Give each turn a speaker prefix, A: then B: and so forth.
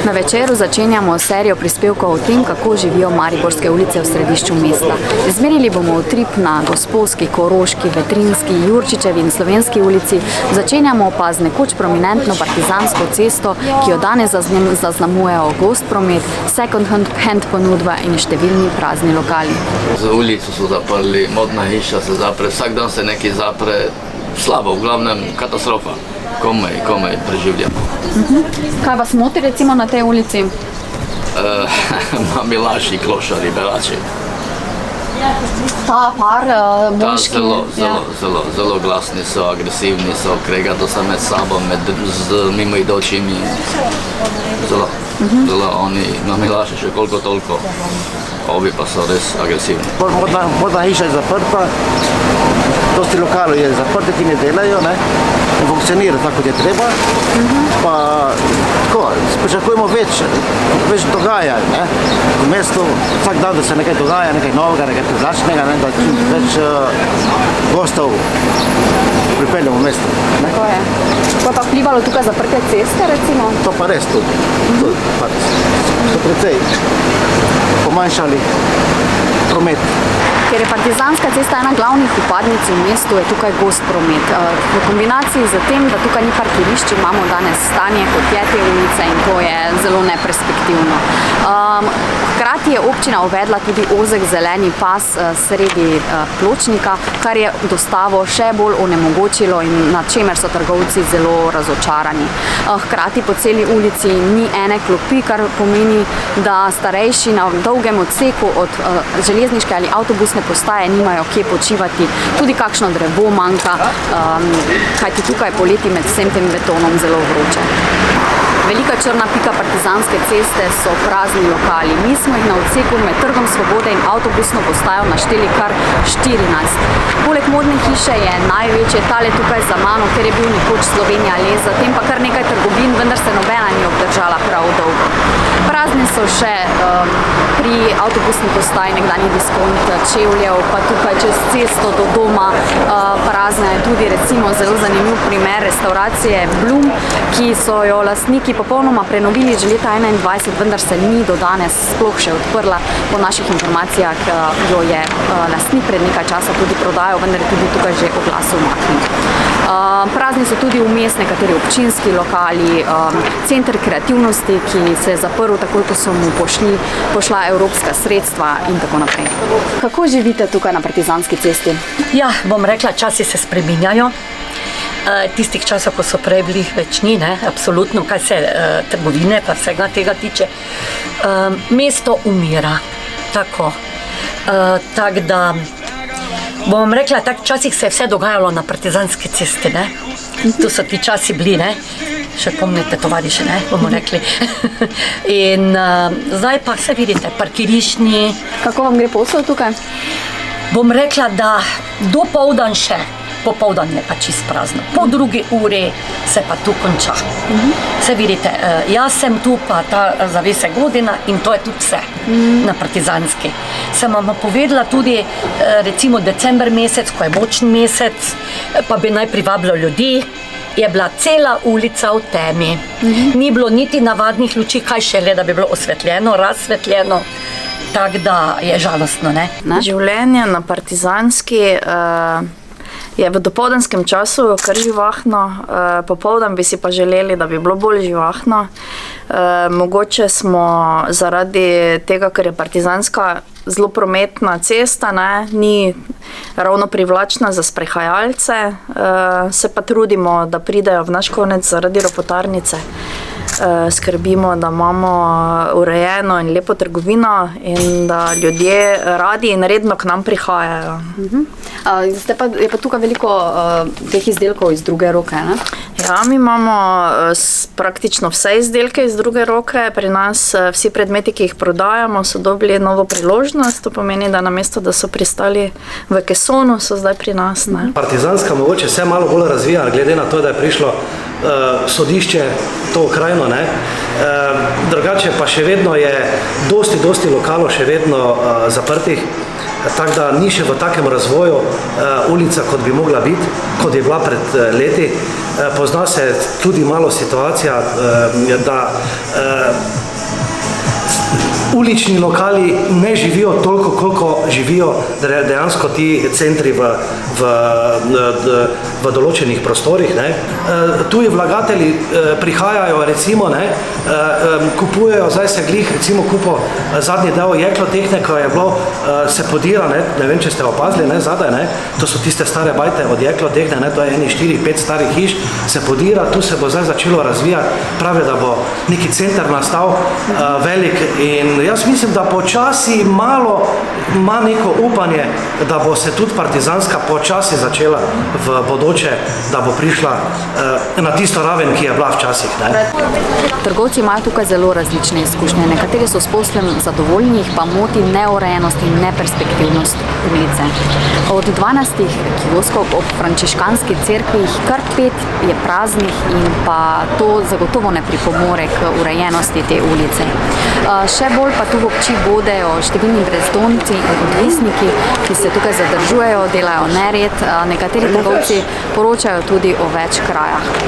A: Na večeru začenjamo serijo prispevkov o tem, kako živijo mariborske ulice v središču mesta. Izmerili bomo utrip na Gosposki, Koroški, Vetrinski, Jurčičevi in Slovenski ulici. Začenjamo pa z nekoč prominentno Partizansko cesto, ki jo danes zaznamujejo gost promet, second hand ponudba in številni prazni lokali.
B: Za ulico so zaprli, modna hiša se zapre, vsak dan se nekaj zapre, slabo, v glavnem katastrofa. Komaj preživljamo.
A: Kaj vas moti recimo na tej ulici?
B: Mamilaši, klošari, berači.
A: Ta par moški.
B: Zelo glasni so, agresivni so, kregajo se med sabo, z mimoidočimi. Zelo oni mamilaši še koliko toliko. Ovi pa so res agresivni.
C: Modna hiša je zaprta, dosti lokalov je zaprti, ki ne delajo, ne funkcionira tako, kot je treba. Pa tako, pričakujemo več dogajanj, ne. V mestu vsak dan, da se nekaj dogaja, nekaj novega, nekaj privlačnega, ne, da čim več gostov pripeljemo v mesto.
A: Tako je. Pa pa vplivalo tukaj zaprte ceste, recimo?
C: To pa res tudi. So precej pomanjšali promet.
A: Ker je Partizanska cesta ena glavnih vpadnic v mestu, je tukaj gost promet. V kombinaciji z tem, da tukaj ni parkirišč, imamo danes stanje kot je te ulice in to je zelo neperspektivno. Hkrati je občina uvedla tudi ozek zeleni pas sredi pločnika, kar je dostavo še bolj onemogočilo in nad čemer so trgovci zelo razočarani. Hkrati po celi ulici ni ene klopi, kar pomeni, da starejši na dolgem odseku od železniške ali avtobusne postaje nimajo kje počivati. Tudi kakšno drevo manjka, kajti tukaj poleti med vsem tem betonom zelo vroče. Velika črna pika Partizanske ceste so prazni lokali. Mi smo jih na odseku med Trgom Svobode in avtobusno postajo našteli kar 14. Poleg modne hiše je največje tale tukaj za mano, ker je bil nekoč Slovenija les, zatem pa kar nekaj trgovin, vendar se nobena ni obdržala prav dolgo. Prazni so še pri avtobusni postaji nekdanji diskont Čevljev, pa tukaj čez cesto do doma. Prazna je tudi recimo zelo zanimiv primer restauracije Blum, ki so jo lastniki popolnoma prenovili že leta 2021, vendar se ni do danes sploh še odprla. Po naših informacijah jo je lastnik pred nekaj časa tudi prodajal, vendar je tudi tukaj že oglas umaknil. Prazni so tudi vmes nekateri občinski lokali, center kreativnosti, ki se je zaprl takoj, ko so mu pošla evropska sredstva in tako naprej. Kako živite tukaj na Partizanski cesti?
D: Ja, bom rekla, časi se spreminjajo. Tistih časov, ko so prej bili več ni, absolutno, kaj se trgovine pa vsega tega tiče. Mesto umira, tako. Tako da, bom rekla, tak časih se je vse dogajalo na Partizanski cesti, ne. Tu so ti časi bili, ne. Še pomnite tovariše, ne, bomo rekli. In zdaj pa vse vidite, parkiriščni.
A: Kako vam gre posel tukaj?
D: Bom rekla, da dopoldan še. Popoldan je pa čist prazno. Po 2 uri se pa tu konča. Se vidite, jaz sem tu pa ta zavese godina in to je tudi vse na Partizanski. Sem vam povedala tudi recimo december mesec, ko je močen mesec, pa bi naj privabilo ljudi, je bila cela ulica v temi. Ni bilo niti navadnih luči, kaj šele, da bi bilo osvetljeno, razsvetljeno. Tako da je žalostno, ne?
E: Življenje na Partizanski je v dopoldanskem času kar živahno, popoldan bi si pa želeli, da bi bilo bolj živahno. Mogoče smo zaradi tega, ker je Partizanska zelo prometna cesta, ni ravno privlačna za sprehajalce, se pa trudimo, da pridejo v naš konec zaradi ropotarnice. Skrbimo, da imamo urejeno in lepo trgovino in da ljudje radi in redno k nam prihajajo.
A: Je pa tukaj veliko teh izdelkov iz druge roke, ne?
E: Ja, mi imamo praktično vse izdelke iz druge roke. Pri nas vsi predmeti, ki jih prodajamo, so dobili novo priložnost. To pomeni, da namesto, da so pristali v kesonu, so zdaj pri nas, ne.
F: Partizanska mogoče vse malo bolj razvija, glede na to, da je prišlo sodišče to krajino, ne. Drugače pa še vedno je dosti lokalov še vedno zaprtih, tako da ni še v takem razvoju ulica, kot bi mogla biti, kot je bila pred leti. Pozna se tudi malo situacija, da ulični lokali ne živijo toliko, koliko živijo dejansko ti centri v določenih prostorih. Ne. Tuji vlagatelji prihajajo, recimo, ne, kupujejo, zdaj se glih, recimo kupo zadnji del Jeklotehne, ko je bilo, se podira, ne vem, če ste opazili, ne, zadaj, ne, to so tiste stare bajte od Jeklotehne, ne, to je 4-5 starih hiš, se podira, tu se bo zdaj začelo razvijati, pravi, da bo neki center nastal velik in jaz mislim, da počasi malo ima neko upanje, da bo se tudi Partizanska počasi začela v bodoče, da bo prišla na tisto raven, ki je bila včasih. Ne.
A: Trgovci imajo tukaj zelo različne izkušnje. Nekateri so s poslom zadovoljni, jih pa moti neurejenost in neperspektivnost ulice. Od 12 kioskov ob frančiškanski cerkvi jih kar 5 je praznih in pa to zagotovo ne pripomore k urejenosti te ulice. Še bolj pa tu v oči bodejo številni brezdomci in odvisniki, ki se tukaj zadržujejo, delajo nered. Nekateri trgovci poročajo tudi o več krajah